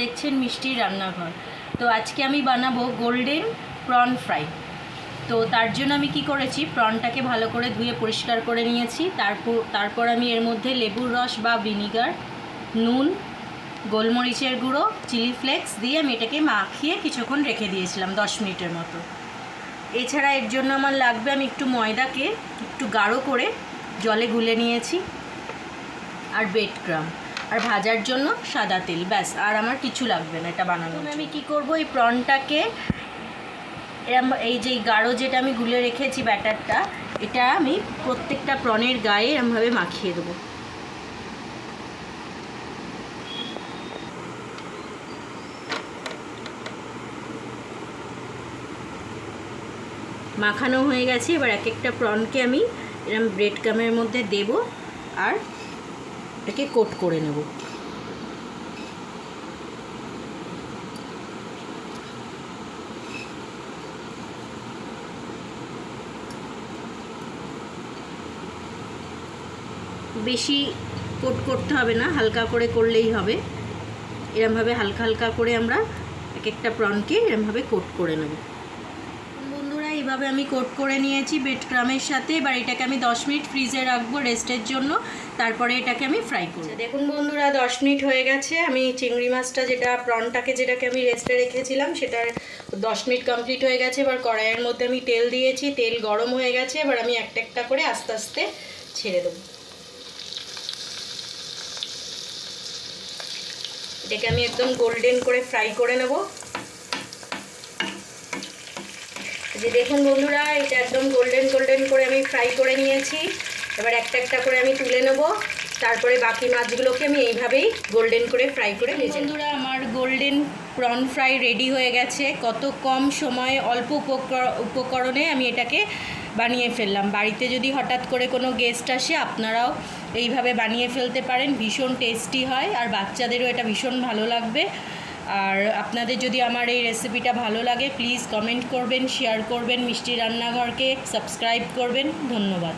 দেখছেন মিষ্টির রান্নাঘর। তো আজকে আমি বানাবো গোল্ডেন প্রন ফ্রাই। তো তার জন্য আমি কি করেছি, প্রনটাকে ভালো করে ধুয়ে পরিষ্কার করে নিয়েছি। তারপর আমি এর মধ্যে লেবুর রস বা ভিনিগার, নুন, গোলমরিচের গুঁড়ো, চিলি ফ্লেক্স দিয়ে আমি এটাকে মাখিয়ে কিছুক্ষণ রেখে দিয়েছিলাম 10 মিনিটের মতো। এছাড়া এর জন্য আমার লাগবে, আমি একটু ময়দাকে একটু গাঢ় করে জলে গুলে নিয়েছি, আর ব্রেড ক্রাম্ব, আর ভাজার জন্য সাদা তেল, ব্যাস। আর আমার কিছু লাগবে না এটা বানানো। আমি কি করব, এই প্রনটাকে এরম এই যে গাঢ় যেটা আমি গুলে রেখেছি ব্যাটারটা, এটা আমি প্রত্যেকটা প্রনের গায়ে এরমভাবে মাখিয়ে দেবো। মাখানো হয়ে গেছে। এবার এক একটা প্রনকে আমি এরম ব্রেড ক্রাম্বের মধ্যে দেব আর এটাকে কোট করে নেব। বেশি কোট করতে হবে না, হালকা করে করলেই হবে। এরমভাবে হালকা হালকা করে আমরা এক একটা প্রনকে এরমভাবে কোট করে নেব। বন্ধুরা, এইভাবে আমি কোট করে নিয়েছি ব্রেড ক্রাম্বের সাথে। এবার এটাকে আমি 10 মিনিট ফ্রিজে রাখবো রেস্টের জন্য, তারপরে এটাকে আমি ফ্রাই করব। দেখুন বন্ধুরা, 10 মিনিট হয়ে গেছে। আমি চিংড়ি মাছটা যেটাকে আমি রেস্টে রেখেছিলাম সেটার 10 মিনিট কমপ্লিট হয়ে গেছে। এবার কড়াইয়ের মধ্যে আমি তেল দিয়েছি, তেল গরম হয়ে গেছে। এবার আমি একটা একটা করে আস্তে আস্তে ছেড়ে দেবো। এটাকে আমি একদম গোল্ডেন করে ফ্রাই করে নেব। যে দেখুন বন্ধুরা, এটা একদম গোল্ডেন করে আমি ফ্রাই করে নিয়েছি। এবার একটা একটা করে আমি তুলে নেব। তারপরে বাকি মাছগুলোকে আমি এইভাবেই গোল্ডেন করে ফ্রাই করে নিয়েছি। বন্ধুরা, আমার গোল্ডেন প্রন ফ্রাই রেডি হয়ে গেছে। কত কম সময়ে অল্প উপকরণে আমি এটাকে বানিয়ে ফেললাম। বাড়িতে যদি হঠাৎ করে কোনো গেস্ট আসে, আপনারাও এইভাবে বানিয়ে ফেলতে পারেন। ভীষণ টেস্টি হয়, আর বাচ্চাদেরও এটা ভীষণ ভালো লাগবে। আর আপনাদের যদি আমার এই রেসিপিটা ভালো লাগে, প্লিজ কমেন্ট করবেন, শেয়ার করবেন, মিষ্টি রান্নাঘরকে সাবস্ক্রাইব করবেন। ধন্যবাদ।